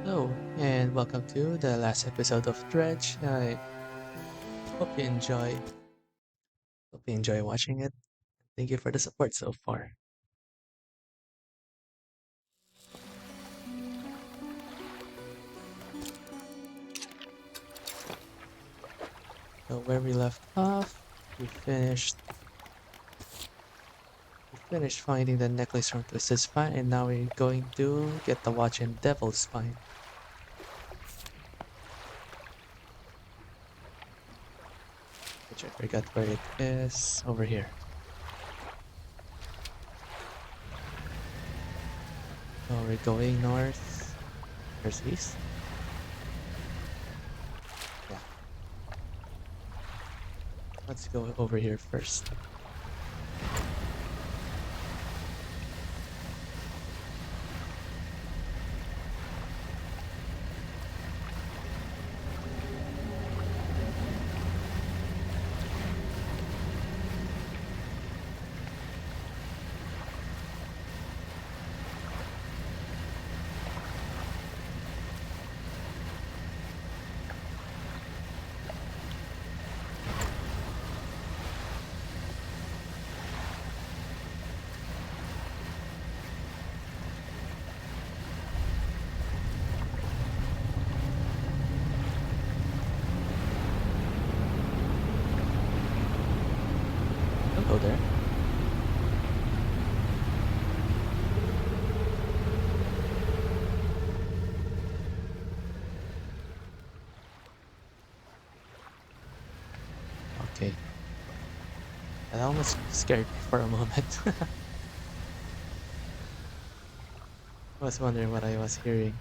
Hello, and welcome to the last episode of Dredge. I hope you enjoy watching it. Thank you for the support so far. So where we left off, we finished we finished finding the necklace from Twisted Spine, and now we're going to get the watch in Devil's Spine. Which I forgot where it is. Over here. So we're going north. There's east. Yeah. Let's go over here first. Hello there. Okay. I almost scared me for a moment. I was wondering what I was hearing.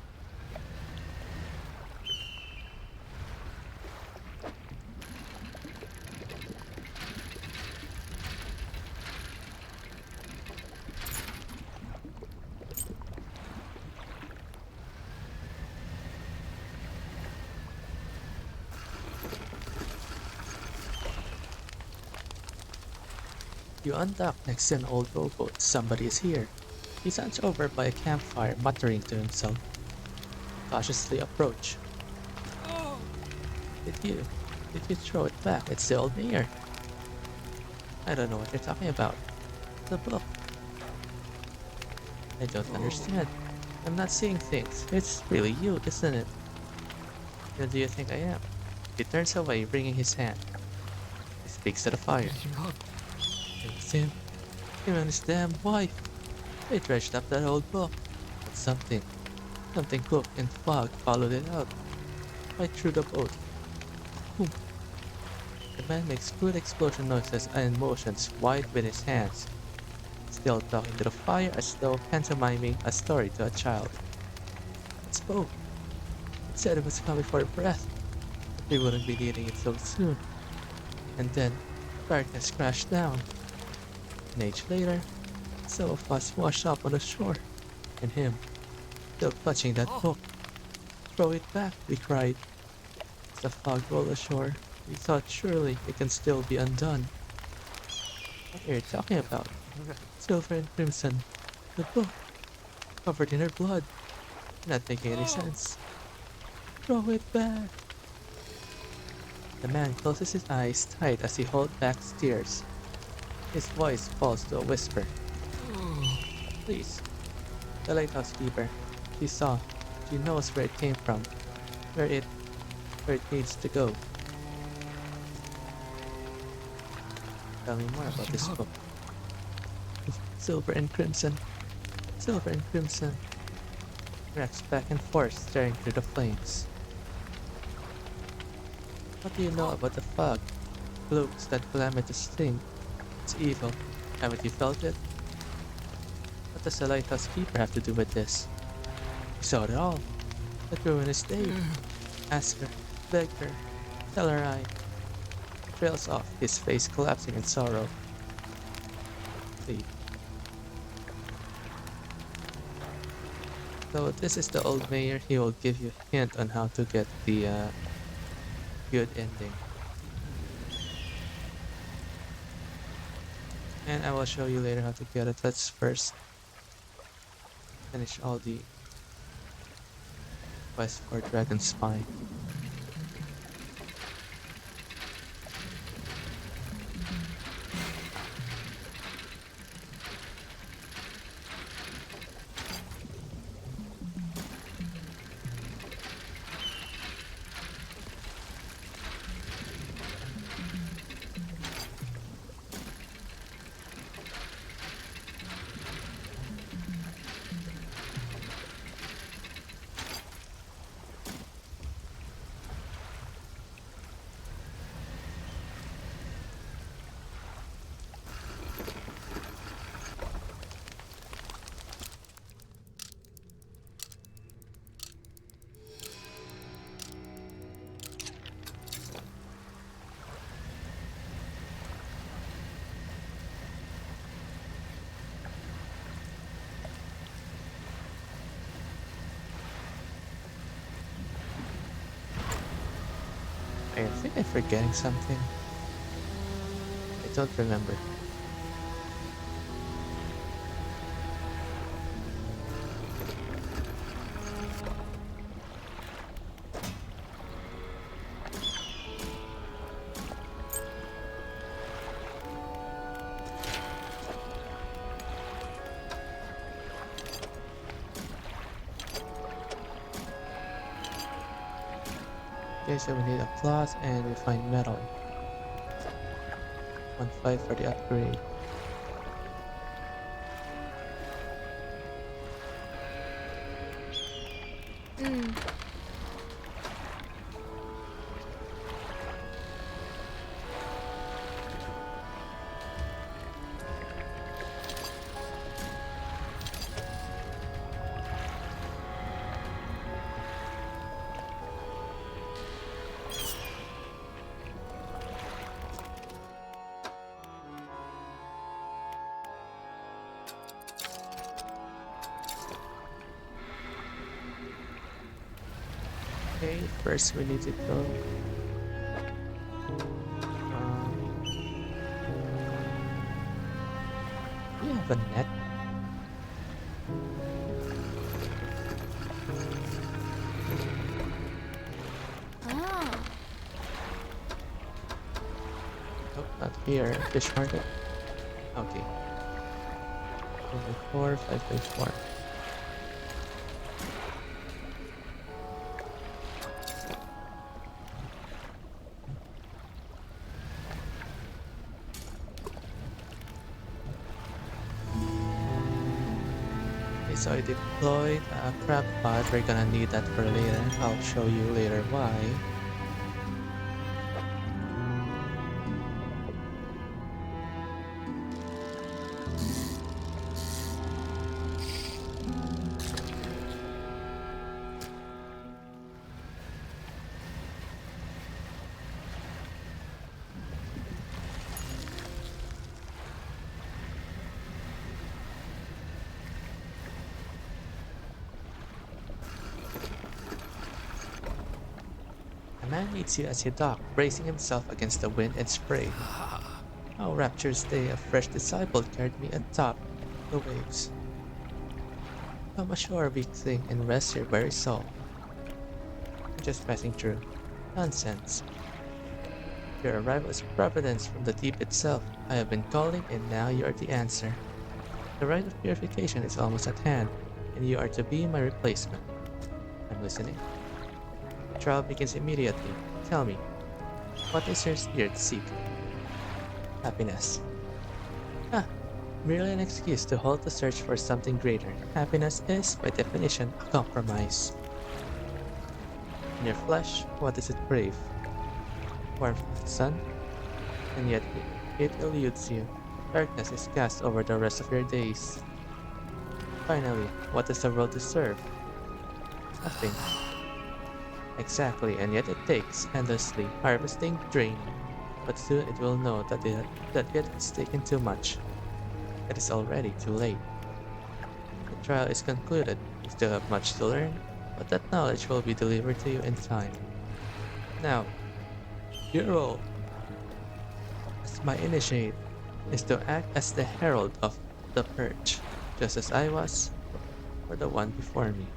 You undock next to an old rowboat. Somebody is here. He stands over by a campfire, muttering to himself. Cautiously approach. Did you? Did you throw it back? It's the old mayor. I don't know what you're talking about. The book. I don't understand. I'm not seeing things. It's really you, isn't it? Who do you think I am? He turns away, wringing his hand. He speaks to the fire. It was him. Him and his damn wife. They dredged up that old book. But something cooked in fog followed it out. Right through the boat. Boom. The man makes good explosion noises and motions wide with his hands, still talking to the fire as though pantomiming a story to a child. It spoke. It said it was coming for a breath, but we wouldn't be needing it so soon. And then, darkness crashed down. An age later, some of us washed up on the shore, and him, still clutching that book. Throw it back, we cried. As the fog rolled ashore, we thought surely it can still be undone. What are you talking about? Silver and crimson. The book, covered in her blood. Not making any sense. Throw it back. The man closes his eyes tight as he holds back tears. His voice falls to a whisper. Please. The lighthouse keeper. She saw. She knows where it came from. Where it where it needs to go. Tell me more about this book. Silver and crimson. Silver and crimson. Rex back and forth, staring through the flames. What do you know about the fog? Cloaks that calamitous thing. It's evil. Haven't you felt it? What does the lighthouse keeper have to do with this? We saw it all. The ruinous day. Ask her. Beg her. Tell her I. Trails off, his face collapsing in sorrow. Leave. So this is the old mayor. He will give you a hint on how to get the good ending. And I will show you later how to get it. Let's first finish all the quest for dragon spine. I think I'm forgetting something. I don't remember. Okay, so we need a cloth and refined metal. 1.5 for the upgrade. Mm. Okay, first we need to go. We have a net. Ah. Oh, not here. Fish market. Okay. 4x4, 5x4. Okay, so I deployed a crab pot. We're gonna need that for later. I'll show you later why. A man meets you as you dock, bracing himself against the wind and spray. How rapturous day, a fresh disciple carried me atop the waves. Come ashore, weakling, and rest your weary soul. I'm just passing through. Nonsense. Your arrival is providence from the deep itself. I have been calling, and now you are the answer. The rite of purification is almost at hand, and you are to be my replacement. I'm listening. The trial begins immediately. Tell me, what is your spirit seek? Happiness. Ah, merely an excuse to halt the search for something greater. Happiness is, by definition, a compromise. In your flesh, what does it crave? Warmth of the sun? And yet it eludes you. Darkness is cast over the rest of your days. Finally, what does the world deserve? Nothing. Exactly, and yet it takes endlessly, harvesting, draining. But soon it will know that yet it's taken too much. It is already too late. The trial is concluded. You still have much to learn, but that knowledge will be delivered to you in time. Now, your role as my initiate is to act as the herald of the purge, just as I was for the one before me.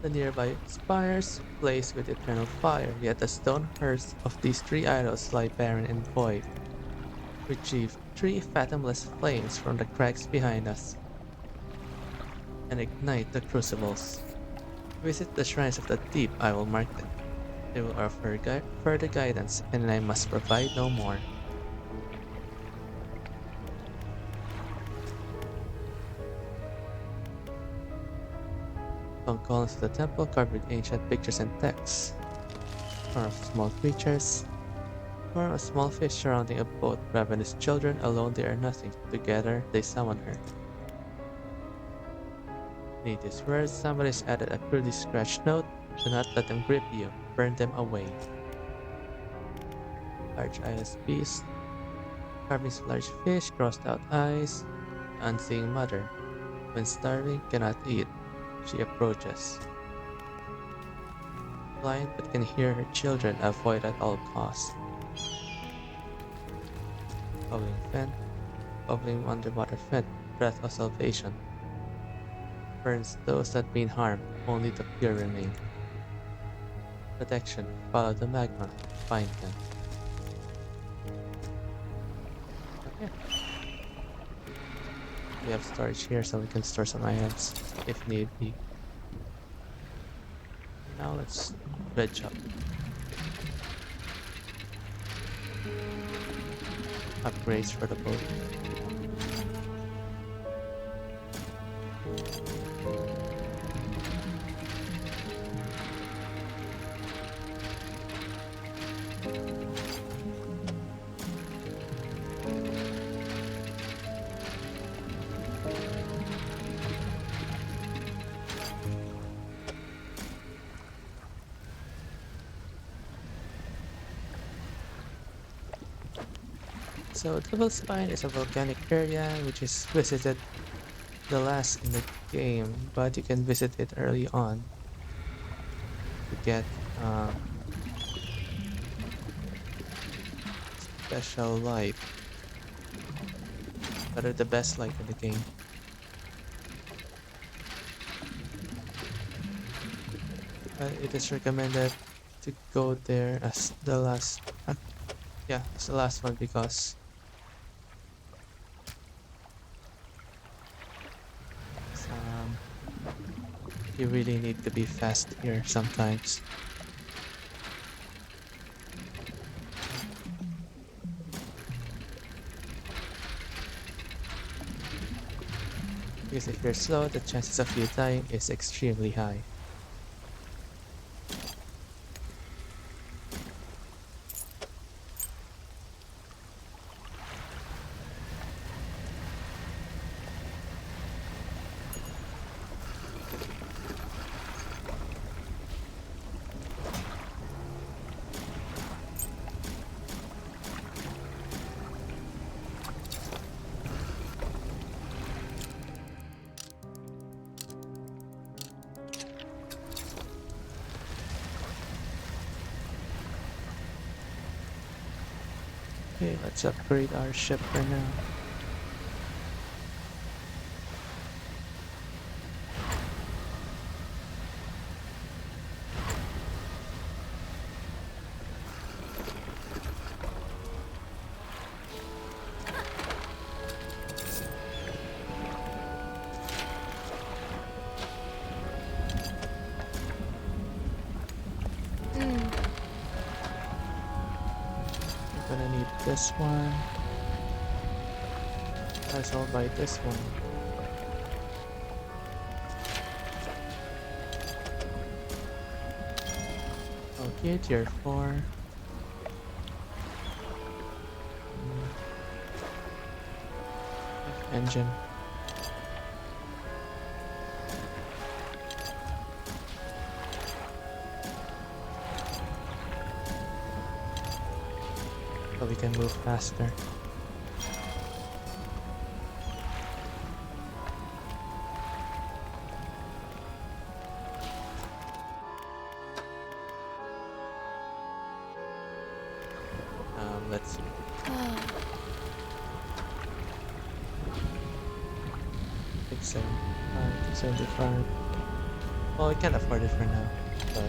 The nearby spires blaze with eternal fire, yet the stone hearths of these three idols lie barren and void. Retrieve three fathomless flames from the cracks behind us and ignite the crucibles. Visit the shrines of the deep, I will mark them. They will offer further guidance, and I must provide no more. Some columns of the temple covered with ancient pictures and texts. Or of small creatures, or a small fish surrounding a boat. Ravenous children, alone they are nothing. Together they summon her. Need these words, somebody's added a crudely scratched note. Do not let them grip you. Burn them away. Large eyeless beast, carvings of large fish, crossed out eyes, unseeing mother. When starving, cannot eat. She approaches. Blind but can hear her children, avoid at all costs. Bubbling vent, bubbling underwater vent, breath of salvation. Burns those that mean harm, only the pure remain. Protection, follow the magma, find them. Okay, we have storage here so we can store some items if need be. Now let's dredge up. Upgrades for the boat. So Double Spine is a volcanic area which is visited the last in the game, but you can visit it early on to get special light, rather the best light in the game. But it is recommended to go there as the last, yeah, as the last one because um, you really need to be fast here sometimes. Because if you're slow, the chances of you dying is extremely high. Okay, let's upgrade our ship for now. Mm. I'm gonna need this one. As I'll buy this one. Okay, tier 4. Engine. So we can move faster. Let's see. Ah. 675, 275. Well, we can't afford it for now, but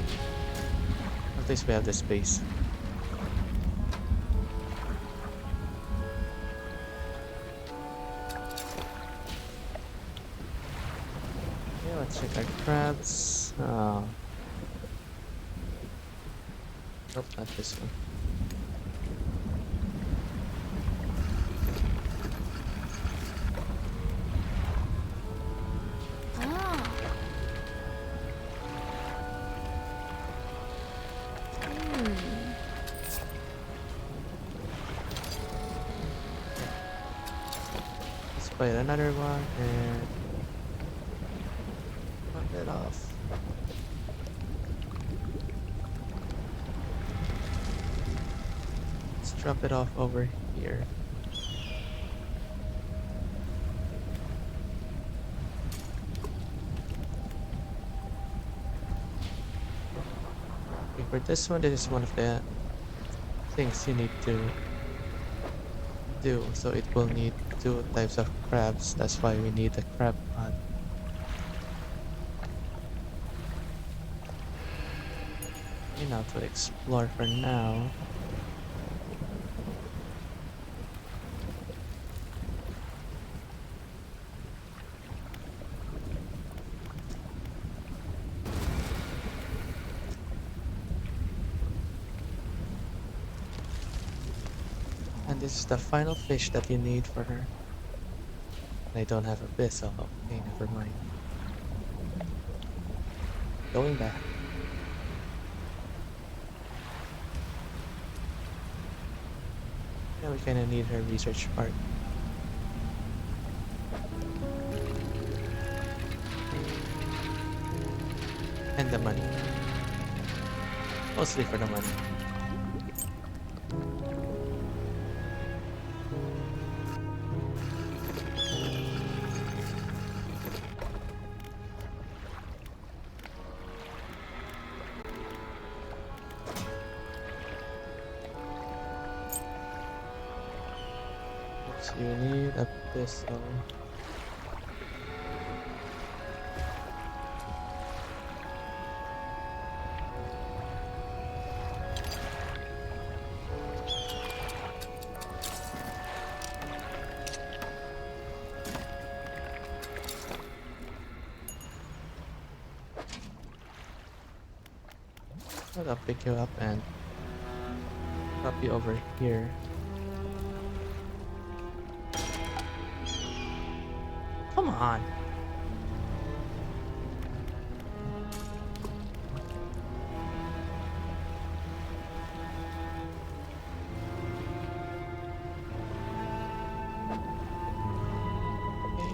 at least we have the space. Okay, let's check our crabs. Nope, not this one. Ah. Hmm. Let's play another one and pop it off. Let's drop it off over here. Okay, for this one, this is one of the things you need to do. So it will need two types of crabs. That's why we need a crab pot. Okay, now to explore for now. And this is the final fish that you need for her. I don't have a abyss, oh, okay, never mind. Going back. Yeah, we kinda need her research part. And the money. Mostly for the money. So you need a pistol. I'll pick you up and drop you over here. Come on! Okay,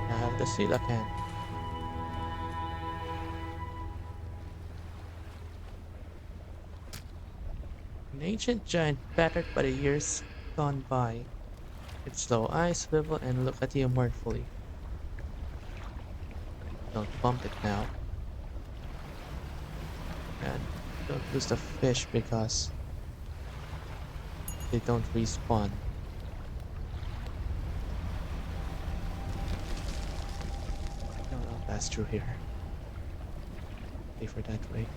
I have the silicon. An ancient giant battered by the years gone by. Its slow eyes swivel and look at you mournfully. Don't bump it now. And don't lose the fish because they don't respawn. No, I'll pass through here. Safer that way.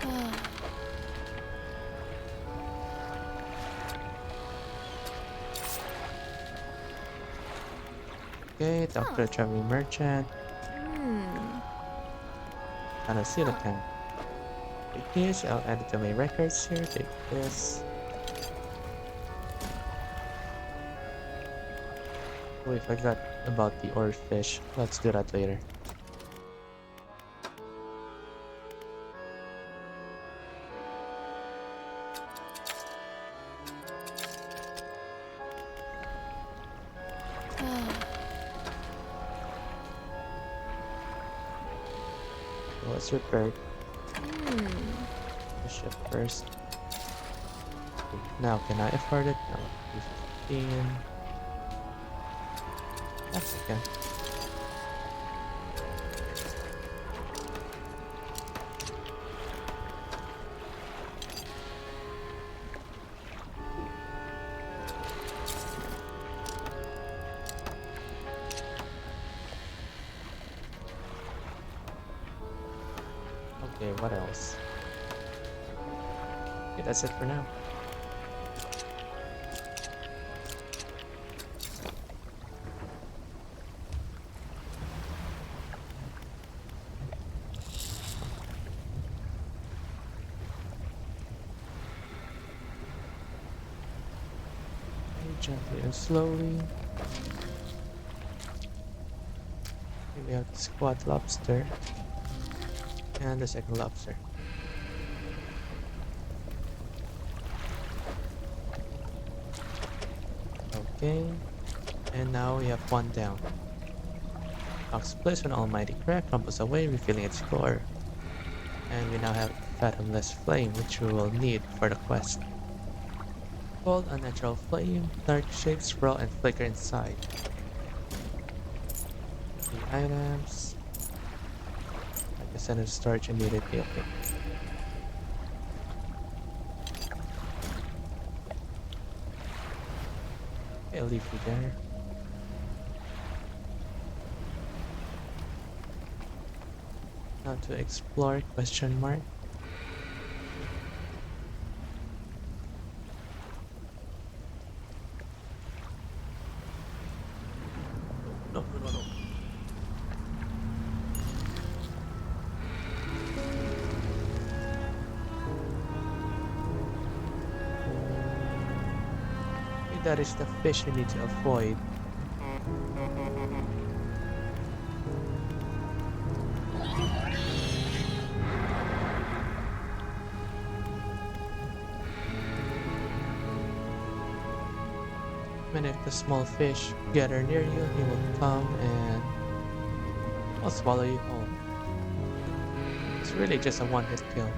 Ah. Okay, talk to the traveling merchant. Hmm. And a silicon. Take this, I'll add it to my records here. Take this. Oh, I forgot about the ore fish. Let's do that later. Ah. Let's repair Hmm. the ship first. Okay, now, can I afford it? No. 315. That's okay. Okay, what else? Okay, that's it for now. Okay, gently and slowly. Here we have the squat lobster and the second lobster. Okay, and now we have one down. Fox plays when Almighty Crack crumbles away, revealing its core. And we now have Fathomless Flame, which we will need for the quest. Cold, unnatural flame, dark shades swirl and flicker inside. The items. Like the center storage immediately, okay. Okay, I'll leave you there. Now to explore, question mark. No, no, no, no. Okay, that is the fish we need to avoid. And if the small fish gather near you, he will come and I'll swallow you whole. It's really just a one-hit kill.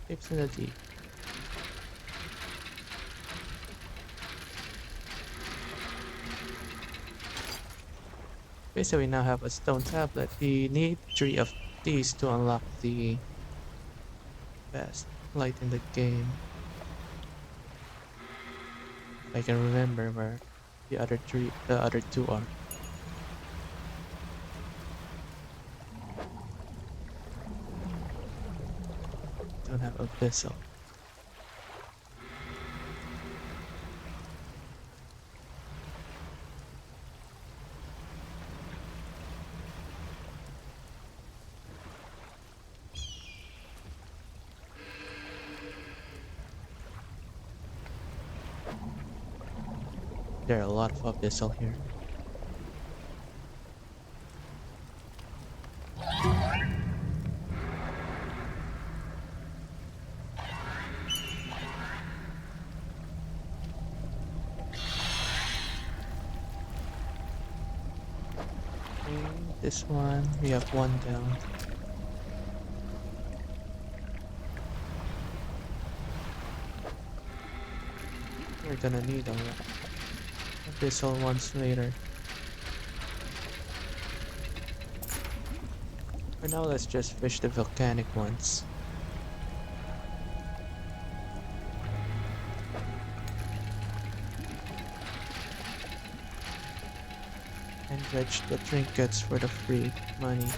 Tips in the deep. Okay, so we now have a stone tablet. We need 3 of these to unlock the best light in the game. If I can remember where the other two are. Don't have a vessel. There are a lot of abyssal here. Okay, this one, we have one down. We're gonna need a lot abyssal ones later. For now, let's just fish the volcanic ones. And dredge the trinkets for the free money.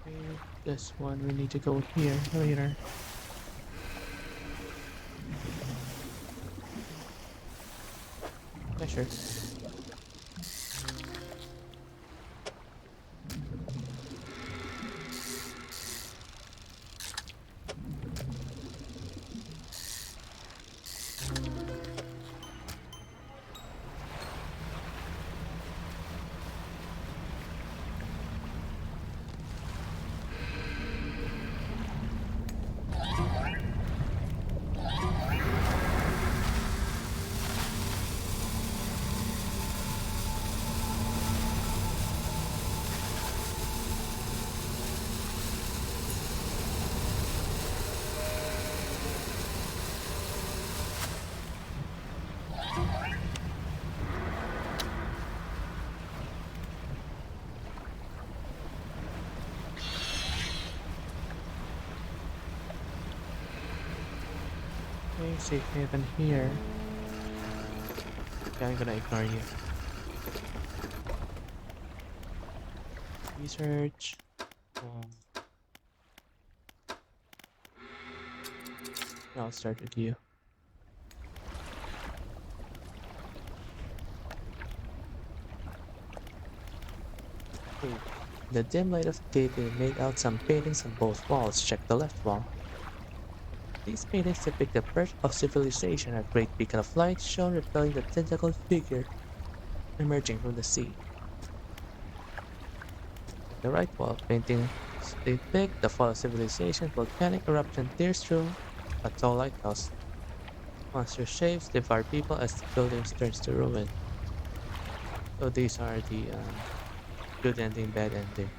Okay, this one we need to go here later. Yeah, sure. Okay, safe haven here. Yeah, I'm gonna ignore you. Research. Um, I'll start with you. Hey, in the dim light of the gateway made out some paintings on both walls. Check the left wall. These paintings depict the birth of civilization, a great beacon of light shown repelling the tentacled figure emerging from the sea. Check the right wall. Paintings depict the fall of civilization, volcanic eruption tears through a tall lighthouse. Monster shapes devour people as the buildings turns to ruin. So these are the good ending, bad ending.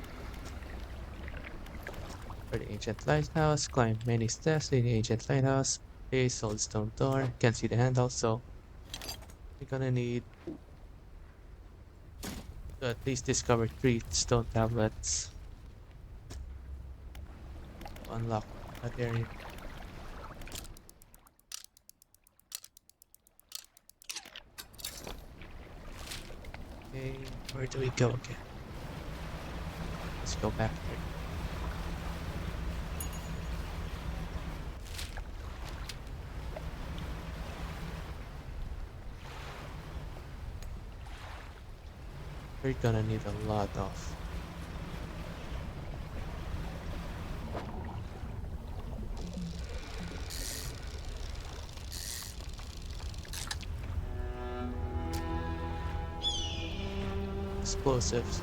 For the ancient lighthouse, climb many steps in the ancient lighthouse. A solid stone door, can't see the handle, so you're gonna need to at least discover 3 stone tablets to unlock that area. Okay, where do we go again? Let's go back here. We're gonna need a lot of explosives.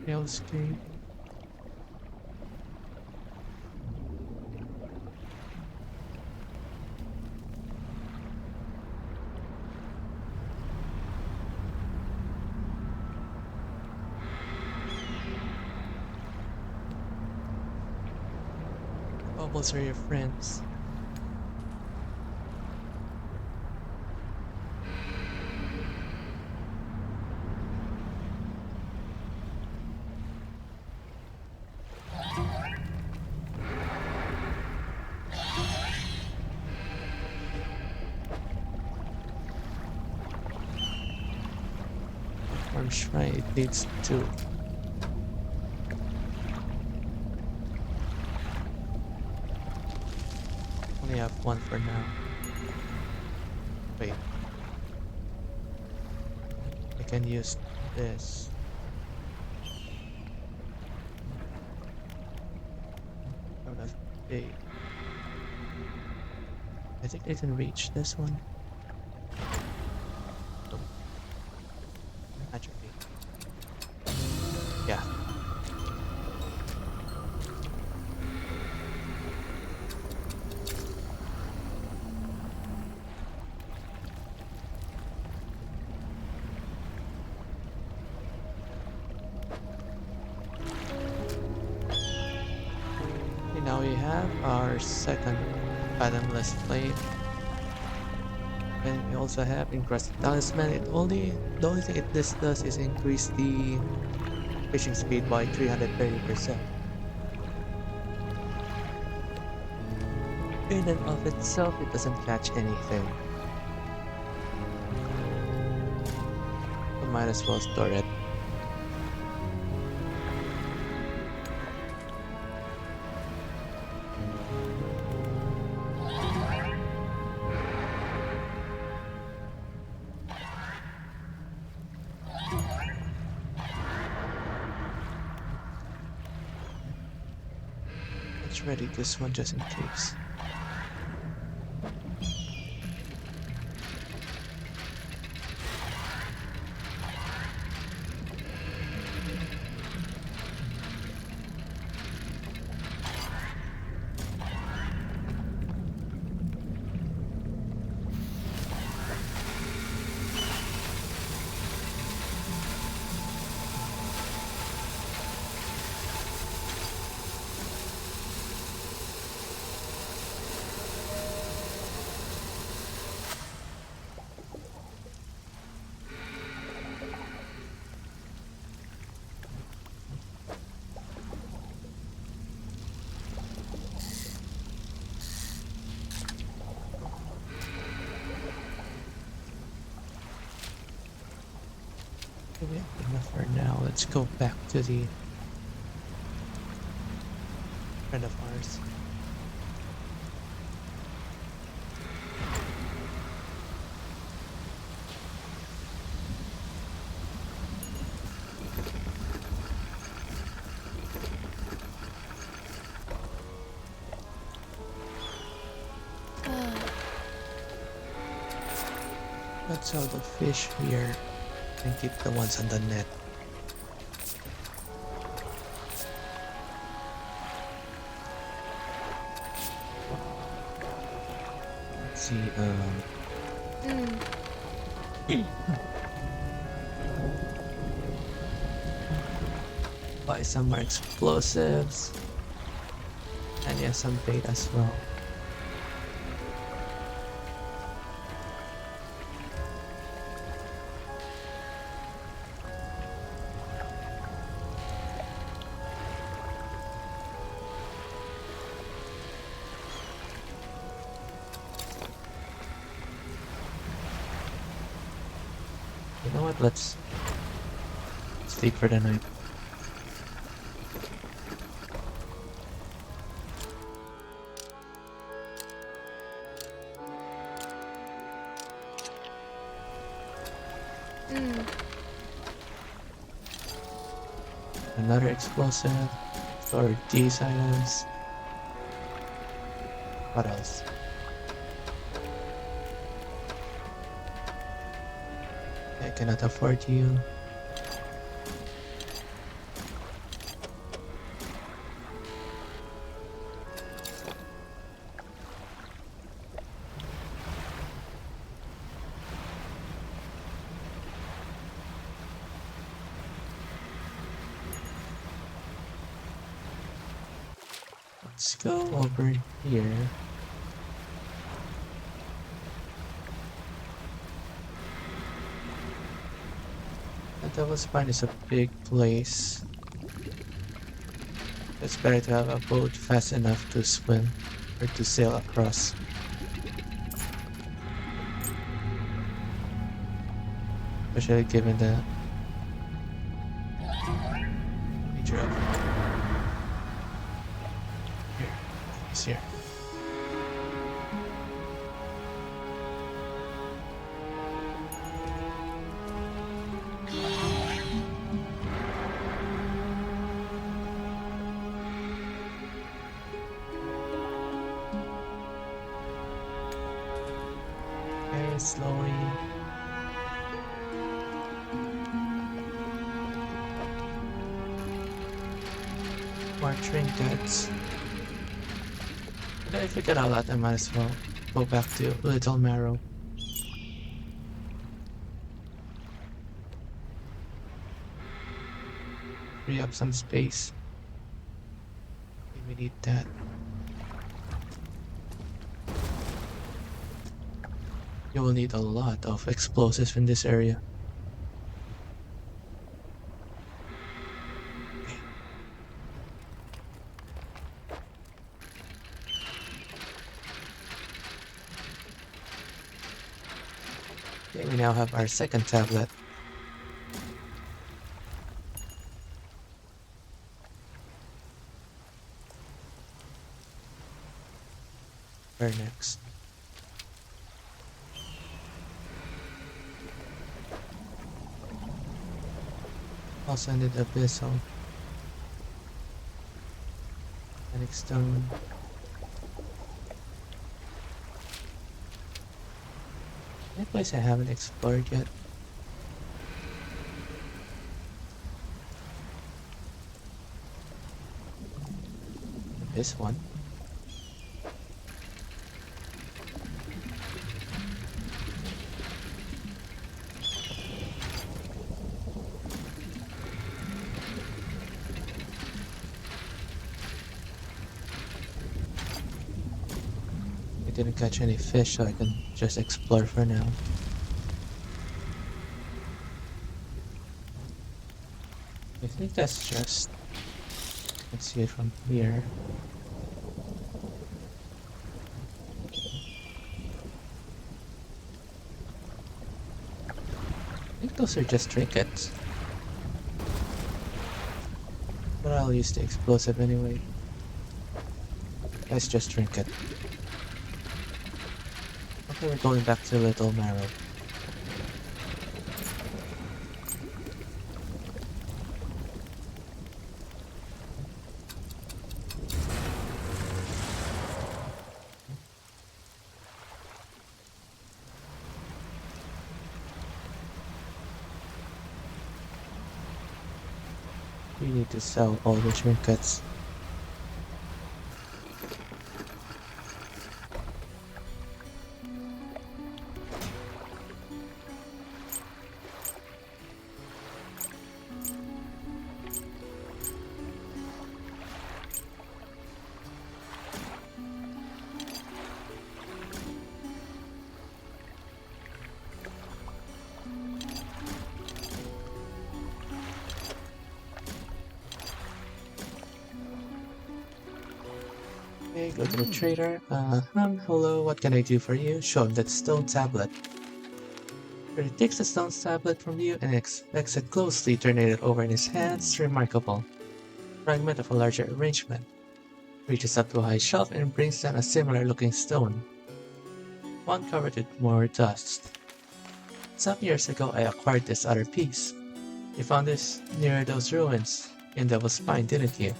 Hellscape. Bubbles are your friends. Farm shrine, it needs 2. Only have 1 for now. Wait, I can use this. Out of 8. I think I can reach this one. Oh, magically. Yeah. Okay, now we have our second fathomless flame. And we also have encrusted talisman. The only thing this does is increase the fishing speed by 330%. In and of itself, it doesn't catch anything. We might as well store it. Let's ready this one just in case. We have enough for now. Let's go back to the friend of ours. Let's sell the fish here and keep the ones on the net. Let's see, buy some more explosives. And yeah, some bait as well. You know what? Let's sleep for the night. Another explosive. Store these items. What else? I cannot afford you. Let's go over here. The Devil's Pine is a big place. It's better to have a boat fast enough to swim or to sail across. Especially given the nature of here. It's here. Okay, slowly. More trinkets. But if we get a lot, I might as well go back to Little Marrow. Free up some space. We need that. You will need a lot of explosives in this area. Okay, we now have our second tablet. Where next? I'll send it Abyssal. Panic Stone. Any place I haven't explored yet? This one. I didn't catch any fish, so I can just explore for now. I think that's just... Let's see it from here. I think those are just trinkets. I'll use the explosive anyway. Let's just drink it. Okay, we're going back to Little Marrow. We need to sell all the trinkets. Okay, go to the trader. Hello, what can I do for you? Show him that stone tablet. Trader takes the stone tablet from you and expects it closely, turning it over in his hands. Remarkable. Fragment of a larger arrangement. Reaches up to a high shelf and brings down a similar looking stone. One covered with more dust. Some years ago I acquired this other piece. You found this near those ruins in Devil's Spine, didn't you?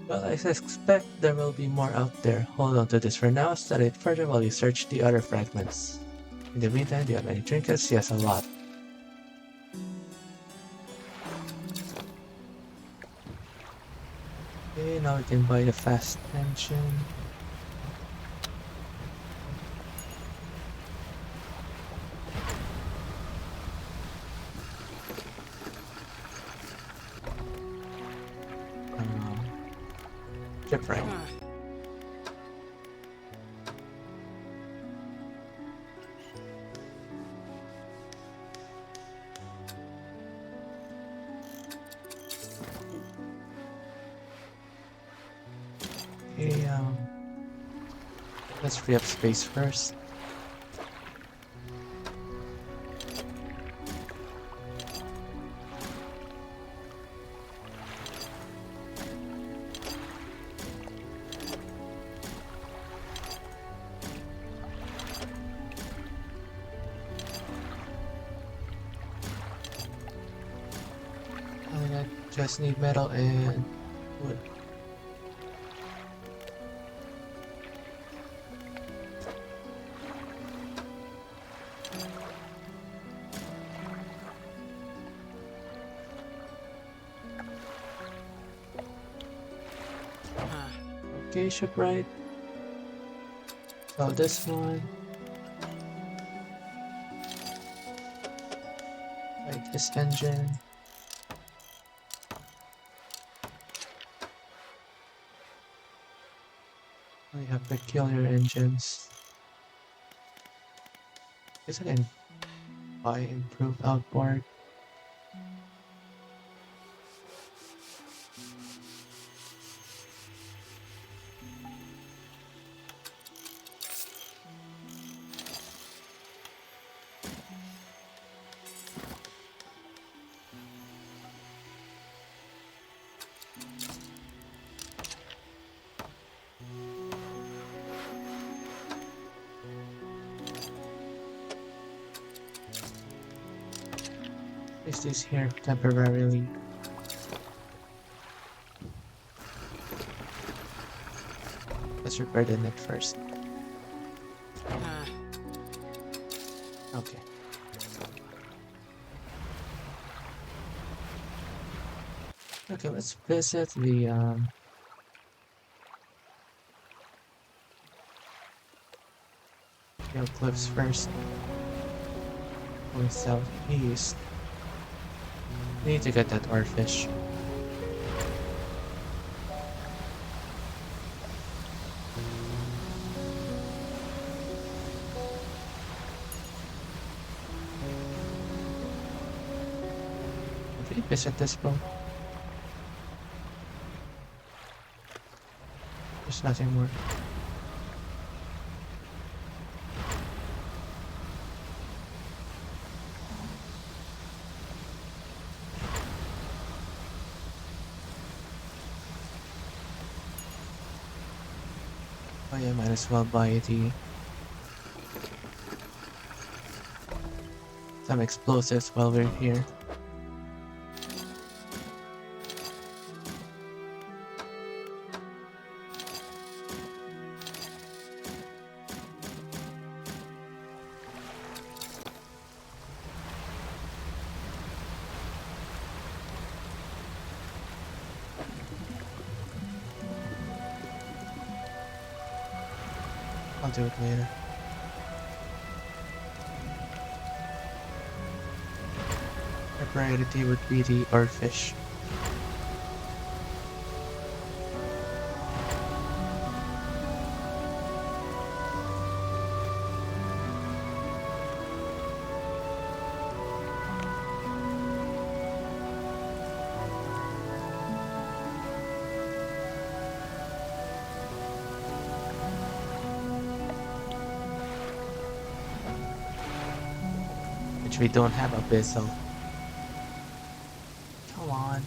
Well, I suspect there will be more out there. Hold on to this for now, study it further while you search the other fragments. In the meantime, do you have any trinkets? Yes, a lot. Okay, now we can buy the fast engine. Shipwright. Okay, let's free up space first. I just need metal and wood. Okay, shipwright. So this one. Like this engine. We have peculiar engines. Guess I can buy improved outboard. Place this here temporarily. Let's repair the net first. Okay. Okay, let's visit the Hill Cliffs first. Going southeast. Need to get that oarfish. Did we visit this boat? There's nothing more. yeah, might as well buy some explosives while we're here. I'll do it later. Our priority would be the oarfish. Which we don't have abyssal. Come on.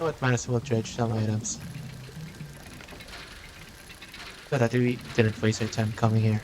Oh, it might as well dredge some items. So that we didn't waste our time coming here.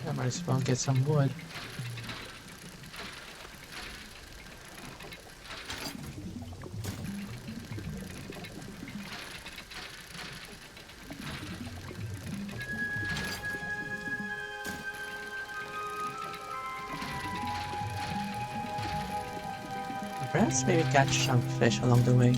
I might as well get some wood. Perhaps maybe catch some fish along the way.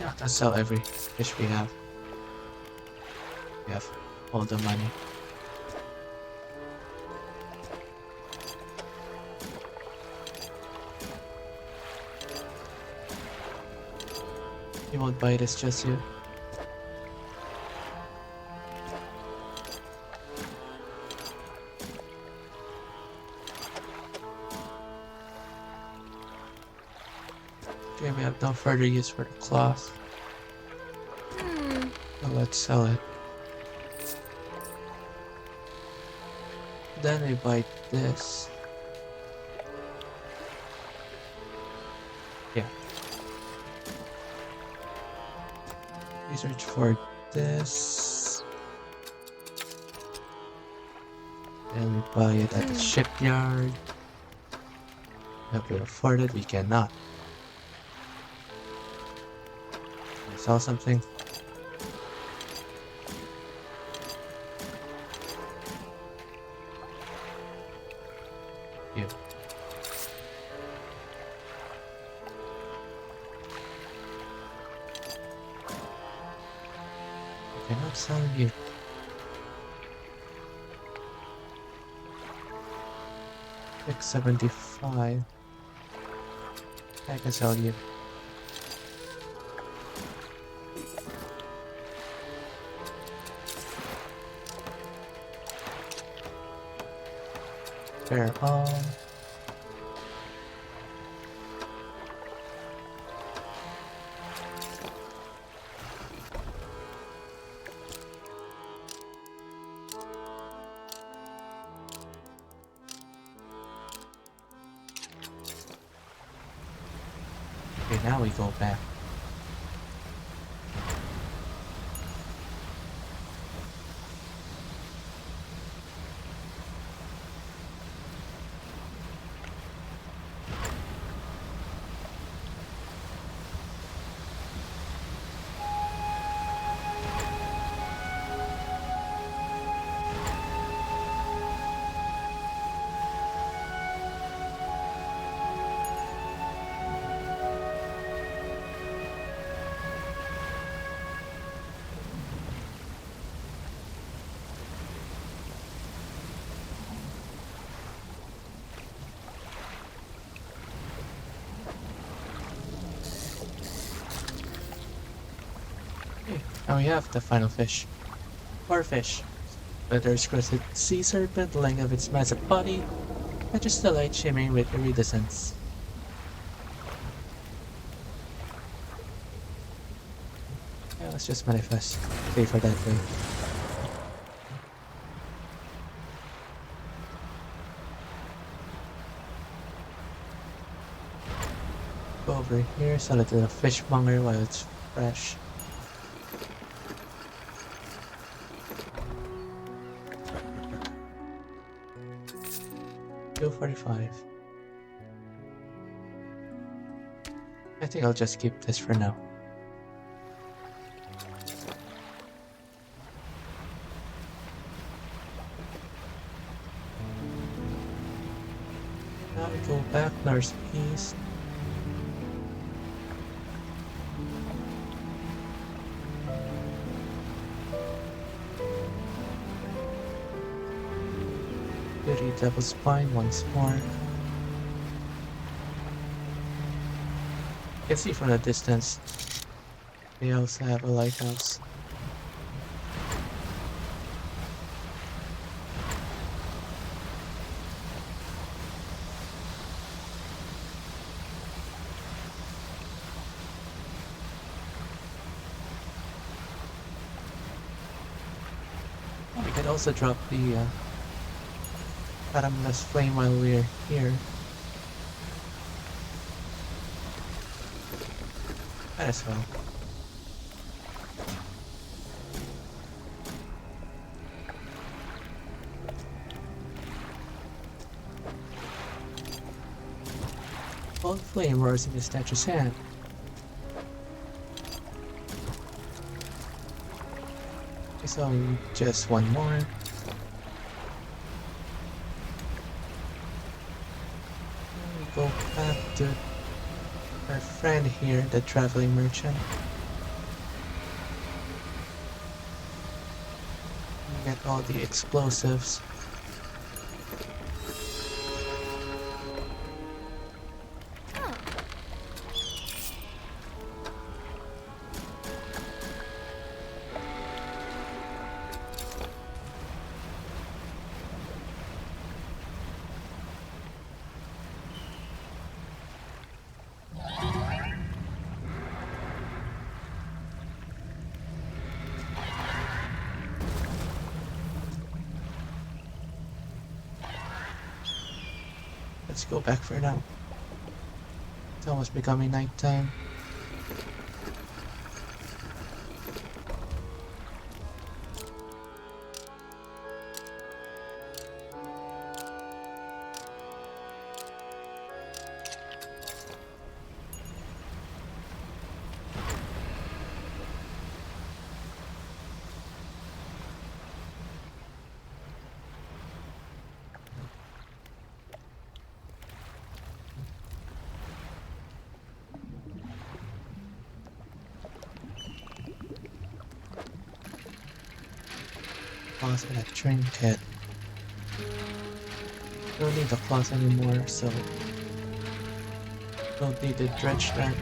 Yeah, let's sell every fish we have. We have all the money. You won't buy this, just you. Okay, we have no further use for the cloth. So let's sell it. Then we buy this. Yeah. We search for this. And we buy it at the Hmm. shipyard. If we afford it, we cannot. I saw something. You. I cannot sell you. $6.75. I can sell you. Fair on. Okay, now we go back. Okay, now we have the final fish. Or fish. Leather's crested sea serpent, the length of its massive body, catches the light shimmering with iridescence. Yeah, let's just manifest. Safer that way. Go over here, sell it to the fishmonger while it's fresh. $2.45. I think I'll just keep this for now. Now we go back northeast. Beauty Devil Spine once more. You can see from the distance, they also have a lighthouse. We can also drop the bottomless flame while we're here. Might as well. Cold flame roars in the statue's hand. So just one more. We go back to our friend here, the traveling merchant. We get all the explosives. Let's go back for now. It's almost becoming nighttime. claws and a trinket. Don't need the claws anymore, so don't need to dredge that.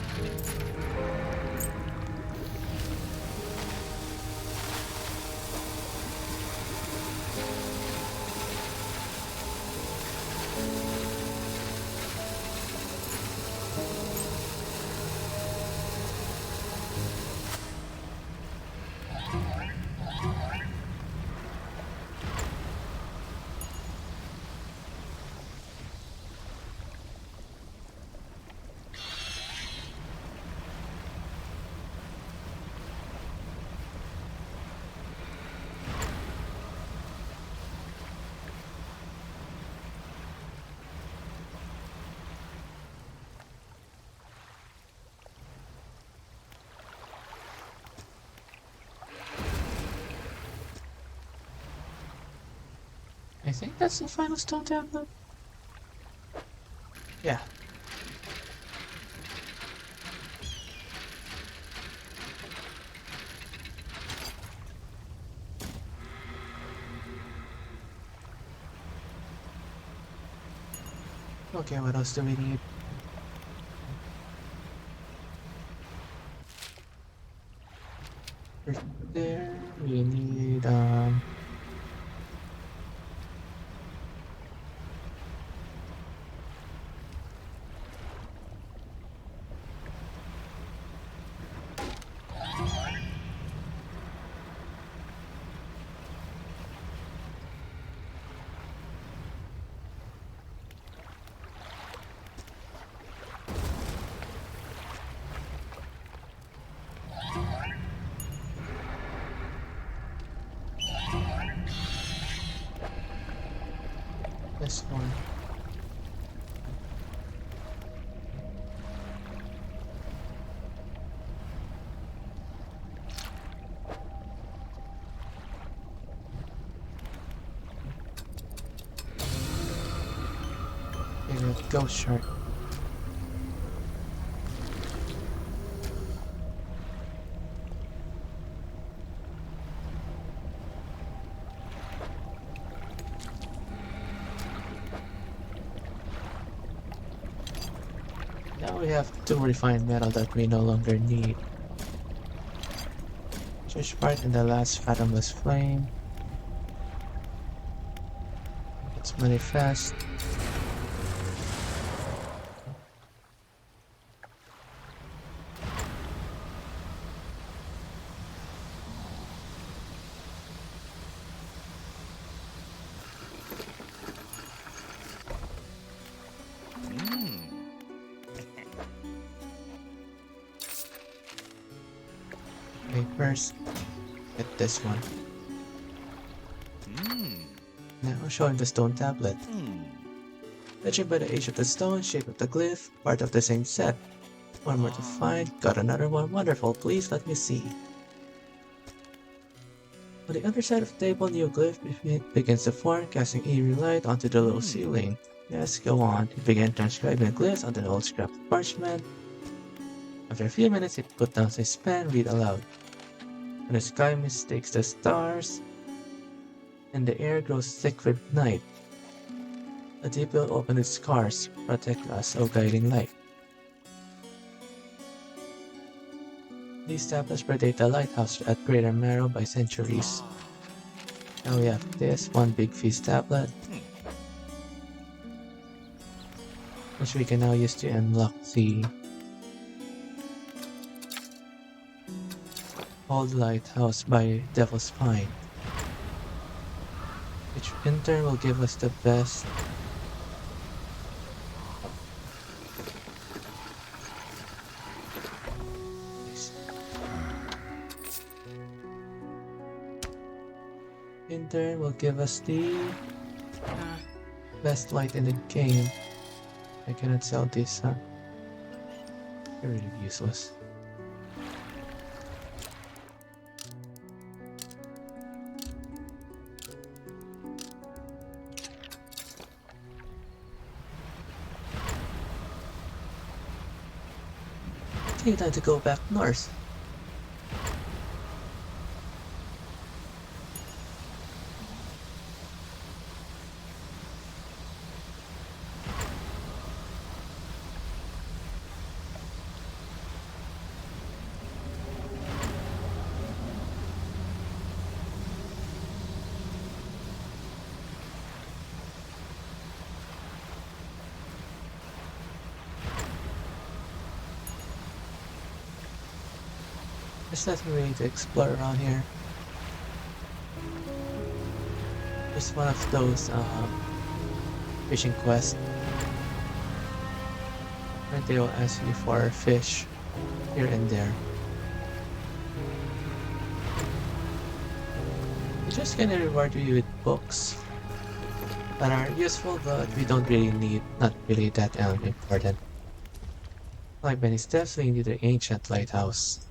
I think that's the final stone tablet. Yeah. Okay, what else do we need? Right there, we need this one. Okay, we have ghost shark. Now we have two refined metal that we no longer need. Church part in the last fathomless flame. Let's manifest. Okay, first, get this one. Now showing the stone tablet. Judging by the age of the stone, shape of the glyph, part of the same set. One more to find, got another one, wonderful, please let me see. On the other side of the table, new glyph begins to form, casting eerie light onto the low ceiling. Yes, go on. He began transcribing glyphs onto the old scrap of parchment. After a few minutes, he put down his pen, read aloud. When the sky mistakes the stars, and the air grows thick with night, a deep will open its scars, protect us, O guiding light. These tablets predate the lighthouse at Greater Marrow by centuries. Now we have this one big feast tablet, which we can now use to unlock the old lighthouse by Devil's Pine, which in turn will give us the best will give us the best light in the game. I cannot sell this, huh? They're really useless. Okay, time to go back north. There's nothing really to explore around here. Just one of those fishing quests where they will ask you for fish here and there. It's just gonna reward you with books that are useful but we don't really need, not really that important. Like many steps leading to the ancient lighthouse.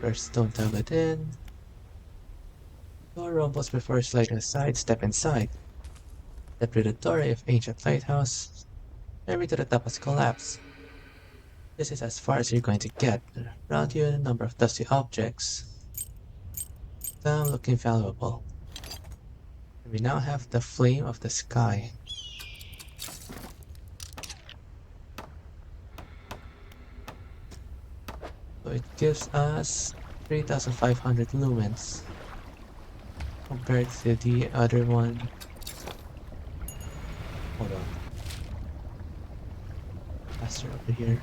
First, don't tug it in. Door rumbles before sliding aside, step inside. Step through the doorway of ancient lighthouse. Every to the top has collapsed. This is as far as you're going to get. Around you, a number of dusty objects. Some looking valuable. And we now have the flame of the sky. So it gives us 3,500 lumens compared to the other one. Hold on. Faster over here.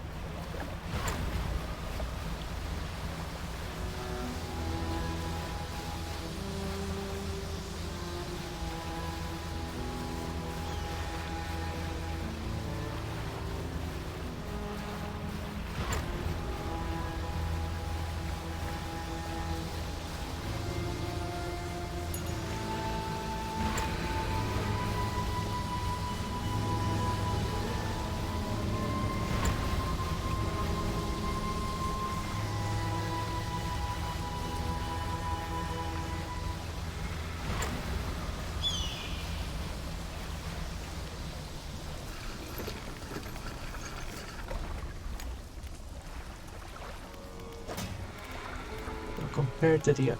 So compared to the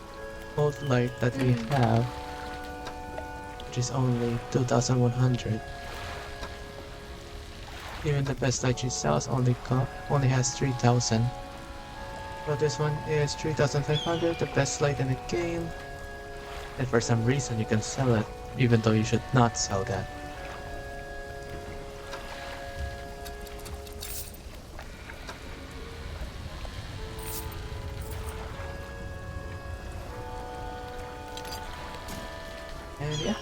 old light that we have, which is only 2,100. Even the best light she sells only has 3,000. So this one is 3,500, the best light in the game. And for some reason you can sell it, even though you should not sell that. And yeah,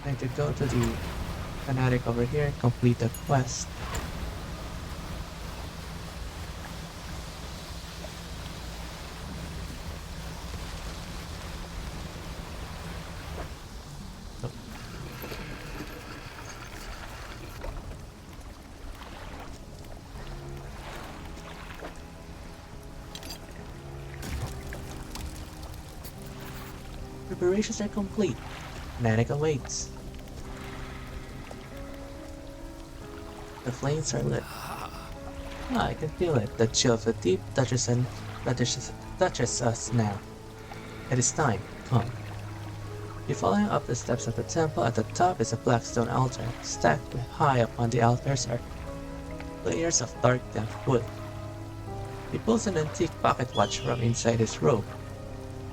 I need to go to the fanatic over here and complete the quest. So, preparations are complete. Fanatic awaits. The flames are lit. Ah, I can feel it. The chill of the deep touches us now. It is time. Come. You're following up the steps of the temple. At the top is a black stone altar. Stacked high upon the altars are layers of dark damp wood. He pulls an antique pocket watch from inside his robe.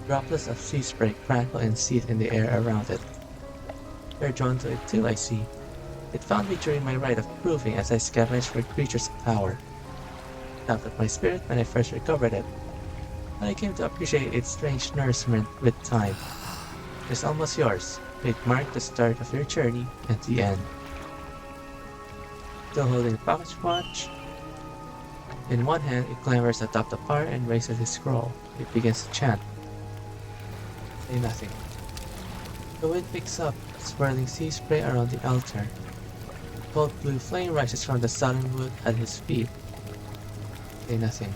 Droplets of sea spray crackle and seethe in the air around it. You're drawn to it too, I see. It found me during my rite of proving as I scavenged for creatures of power. Tapped at my spirit when I first recovered it, but I came to appreciate its strange nourishment with time. It's almost yours. It marked the start of your journey and the end. Still holding the pocket watch, in one hand it clambers atop the bar and raises his scroll. It begins to chant. Say nothing. The wind picks up, swirling sea spray around the altar. Cold blue flame rises from the sullen wood at his feet. Say nothing.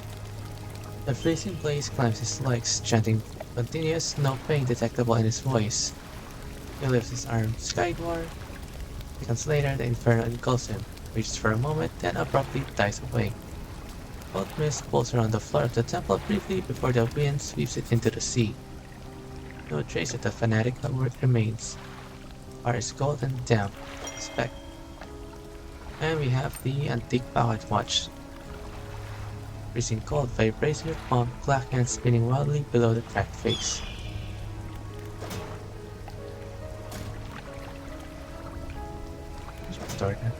The freezing blaze climbs his legs, chanting continuous, no pain detectable in his voice. He lifts his arm skyward. Seconds later, the inferno engulfs him, reaches for a moment, then abruptly dies away. Cold mist pulls around the floor of the temple briefly before the wind sweeps it into the sea. No trace of the fanatic remains. Air is cold and damp. Respect. And we have the antique pocket watch. Freezing cold vibrates in your palm, black hand spinning wildly below the cracked face. Start now.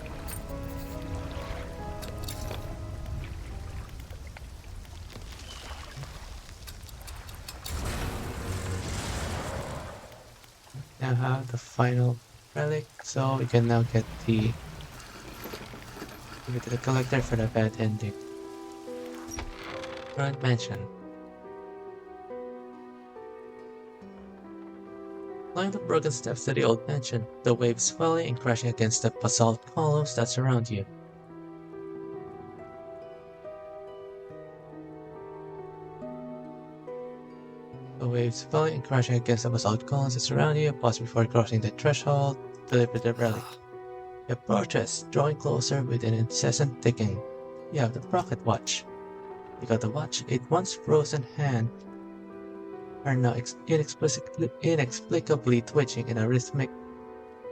now have the final relic, so we can now get the give it to the collector for the bad ending. Front mansion. Climb the broken steps to the old mansion, the waves swelling and crashing against the basalt columns that surround you. The waves swelling and crashing against the basalt columns that surround you. Pause before crossing the threshold. Deliver the relic. The approaches, drawing closer with an incessant ticking. You have the pocket watch. You got the watch. Its once frozen hand are now inexplicably twitching in a rhythmic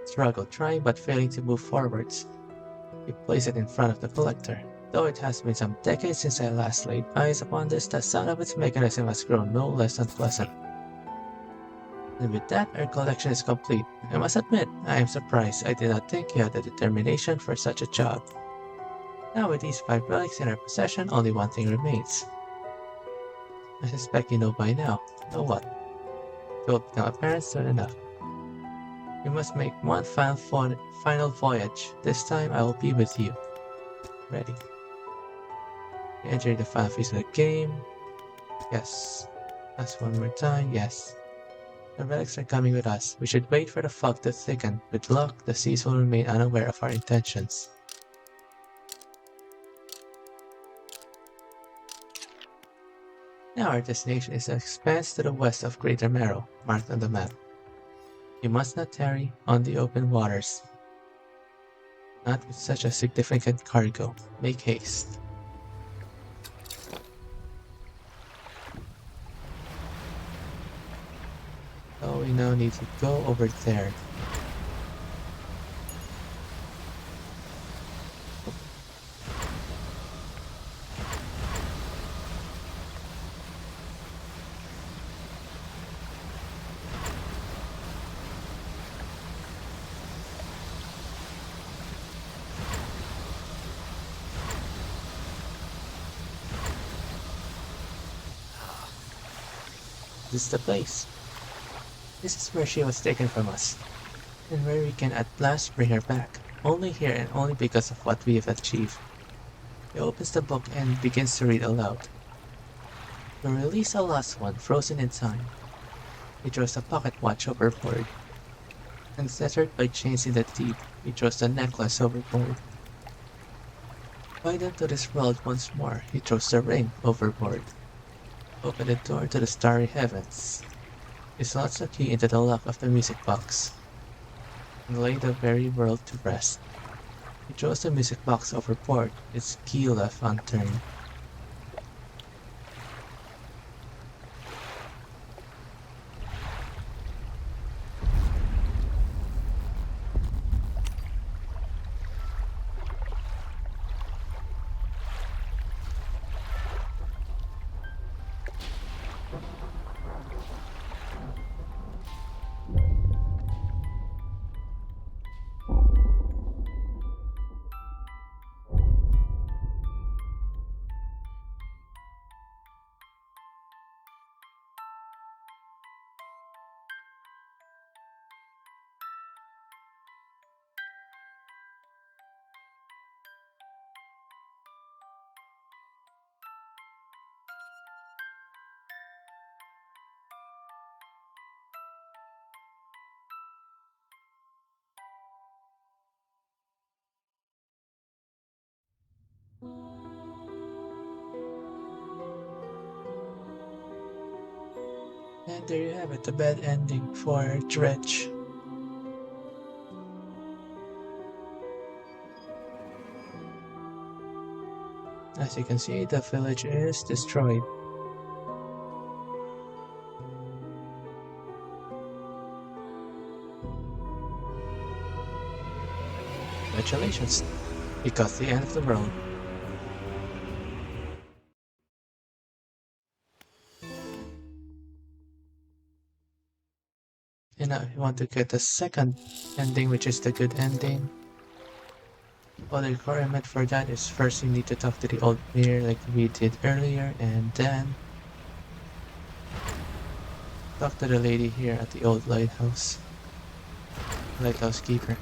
struggle, trying but failing to move forwards. You place it in front of the collector. Though it has been some decades since I last laid eyes upon this, the sound of its mechanism has grown no less unpleasant. And with that, our collection is complete. I must admit, I am surprised. I did not think you had the determination for such a job. Now with these 5 relics in our possession, only one thing remains. I suspect you know by now. Know what? It will become apparent soon enough. We must make one final voyage. This time I will be with you. Ready. Enter the final phase of the game. Yes. Ask one more time. Yes. The relics are coming with us. We should wait for the fog to thicken. With luck, the seas will remain unaware of our intentions. Now our destination is an expanse to the west of Greater Marrow, marked on the map. You must not tarry on the open waters. Not with such a significant cargo. Make haste. So we now need to go over there. This is the place. This is where she was taken from us, and where we can at last bring her back. Only here and only because of what we have achieved. He opens the book and begins to read aloud. To release a lost one frozen in time. He throws a pocket watch overboard. Unfettered by chains in the deep, he throws the necklace overboard. Guided to this world once more, he throws the ring overboard. Open the door to the starry heavens. He slots a key into the lock of the music box, and lay the very world to rest. He throws the music box overboard, its key left unturned. And there you have it, the bad ending for Dredge. As you can see, the village is destroyed. Congratulations, you got the end of the world. And now if you want to get the second ending, which is the good ending, well, the requirement for that is first you need to talk to the old mayor like we did earlier, and then talk to the lady here at the old lighthouse. Lighthouse keeper.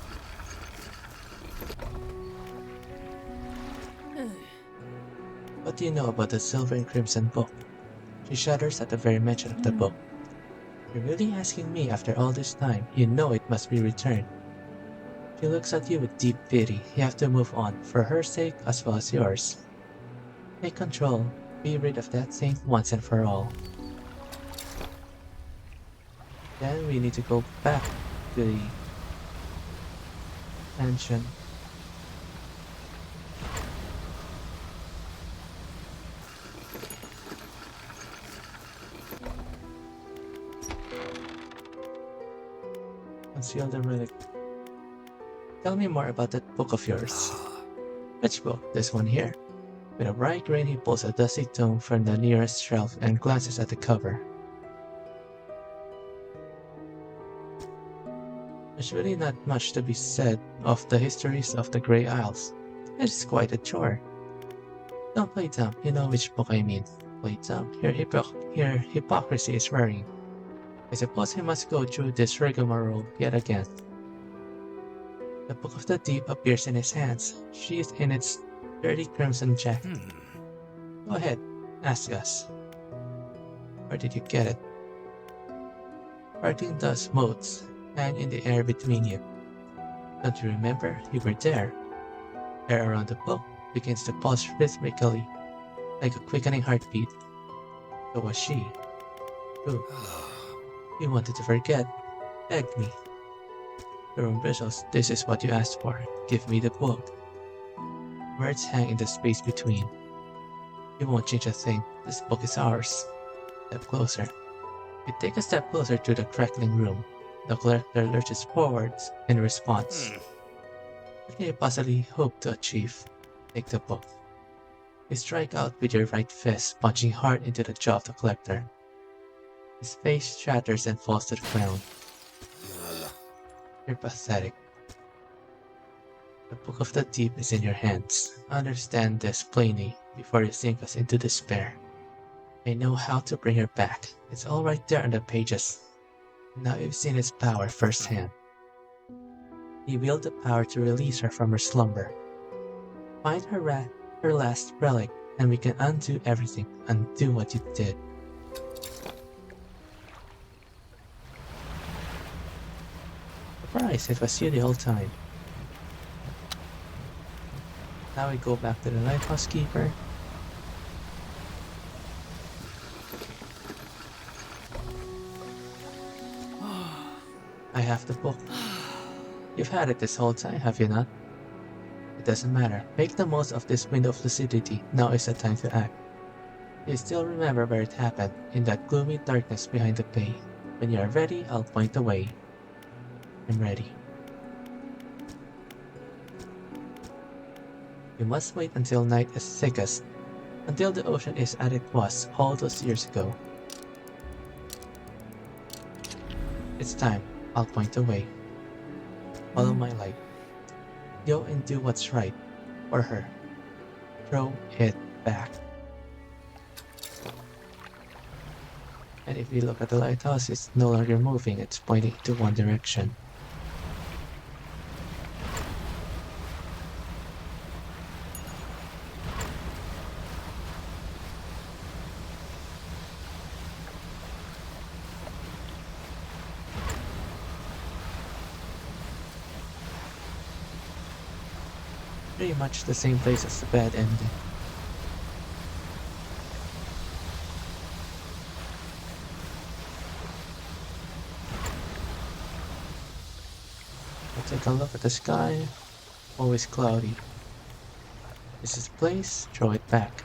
What do you know about the Silver and Crimson book? She shudders at the very mention of the book. You're really asking me after all this time? You know it must be returned. She looks at you with deep pity. You have to move on, for her sake as well as yours. Take control. Be rid of that thing once and for all. Then we need to go back to the mansion. Conceal the relic. Tell me more about that book of yours. Which book? This one here. With a bright grin, he pulls a dusty tome from the nearest shelf and glances at the cover. There's really not much to be said of the histories of the Grey Isles. It's quite a chore. Don't play dumb, you know which book I mean. Play dumb, your hypocrisy is worrying. I suppose he must go through this rigmarole yet again. The Book of the Deep appears in his hands, sheathed in its dirty crimson jacket. Go ahead, ask us. Where did you get it? Parting dust motes hang in the air between you. Don't you remember? You were there. Air around the book begins to pulse rhythmically, like a quickening heartbeat. So was she. True. You wanted to forget. Begged me. Your own bristles, this is what you asked for. Give me the book. Words hang in the space between. You won't change a thing. This book is ours. Step closer. You take a step closer to the crackling room. The collector lurches forwards in response. What can you possibly hope to achieve? Take the book. You strike out with your right fist, punching hard into the jaw of the collector. His face shatters and falls to the ground. You're pathetic. The Book of the Deep is in your hands. Understand this plainly before you sink us into despair. I know how to bring her back. It's all right there on the pages. Now you've seen its power firsthand. You wield the power to release her from her slumber. Find her last relic, and we can undo everything. Undo what you did. Surprise, it was you the whole time. Now we go back to the lighthouse keeper. I have the book. You've had it this whole time, have you not? It doesn't matter. Make the most of this window of lucidity. Now is the time to act. You still remember where it happened, in that gloomy darkness behind the bay. When you are ready, I'll point the way. I'm ready. You must wait until night is thickest, until the ocean is as it was all those years ago. It's time. I'll point the way. Follow my light. Go and do what's right for her. Throw it back. And if you look at the lighthouse, it's no longer moving, it's pointing to one direction. Pretty much the same place as the bad ending. I'll take a look at the sky. Always cloudy. This is the place, throw it back.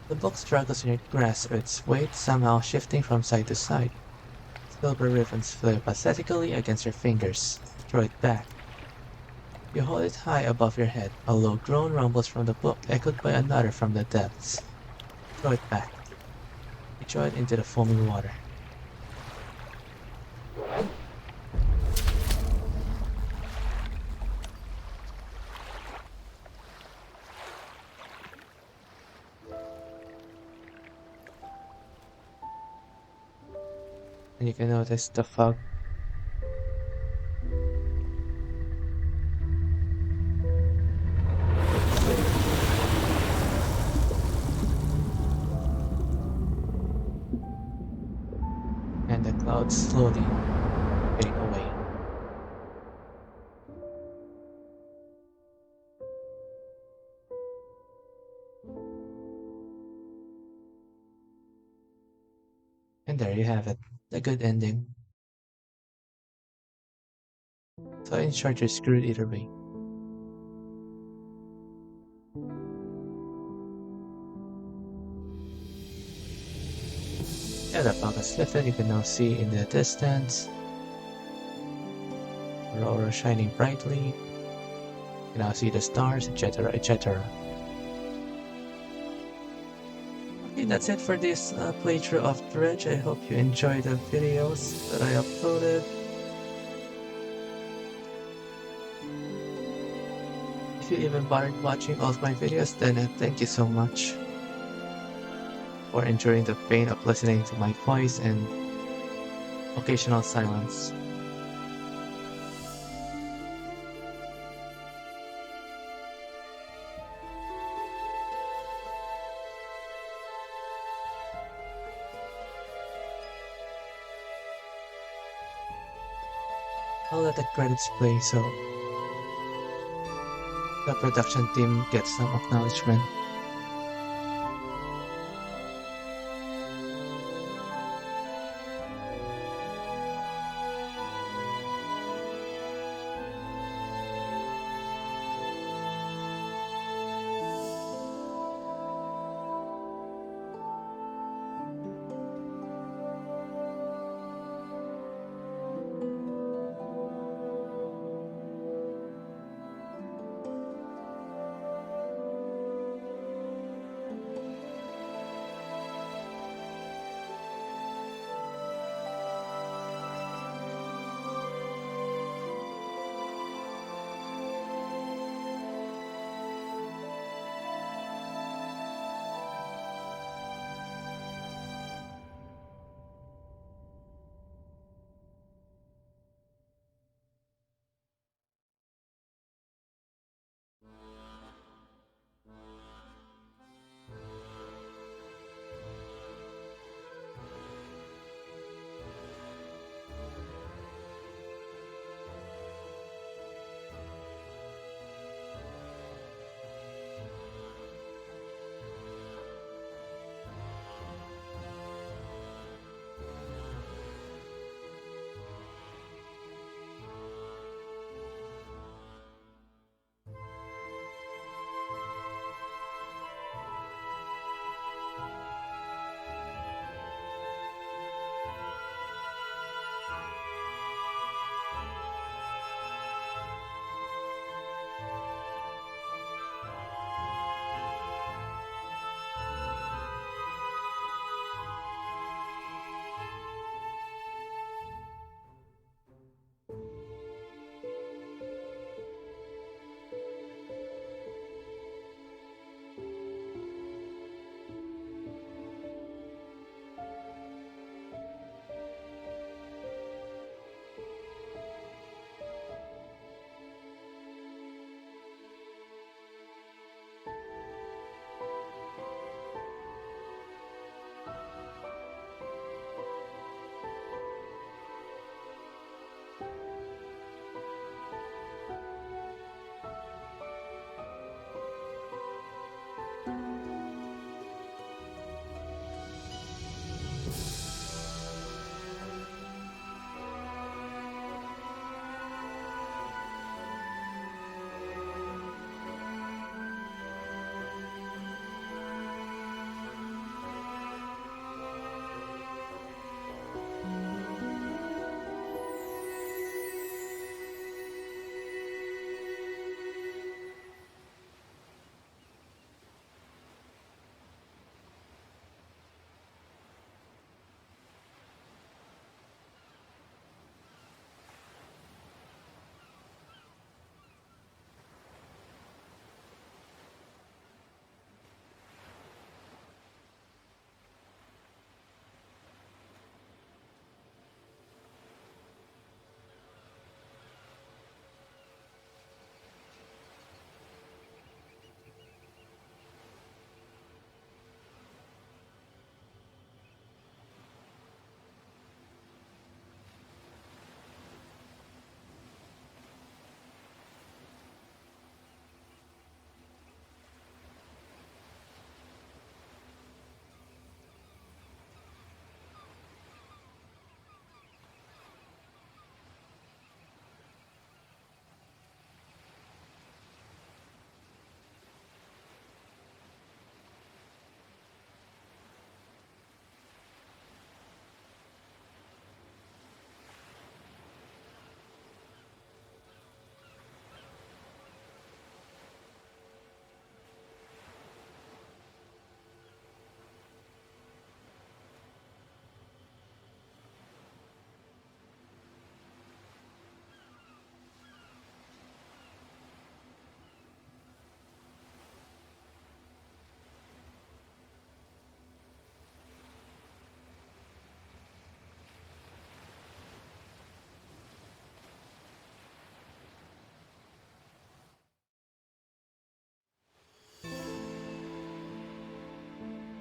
The book struggles in your grasp, its weight somehow shifting from side to side. Silver ribbons flare pathetically against your fingers. Throw it back. You hold it high above your head. A low groan rumbles from the book, echoed by another from the depths. Throw it back. You throw it into the foaming water. And you can notice the fog clouds slowly fading away. And there you have it, a good ending. So in short, you're screwed either way. Yeah, the fog has lifted. You can now see in the distance aurora shining brightly. You can now see the stars, etc., etc. Okay, that's it for this playthrough of Dredge. I hope you enjoyed the videos that I uploaded. If you even bothered watching all of my videos, then thank you so much for enduring the pain of listening to my voice and occasional silence. I'll let the credits play so the production team gets some acknowledgement.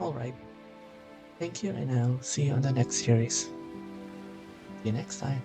Alright, thank you, and I'll see you on the next series. See you next time.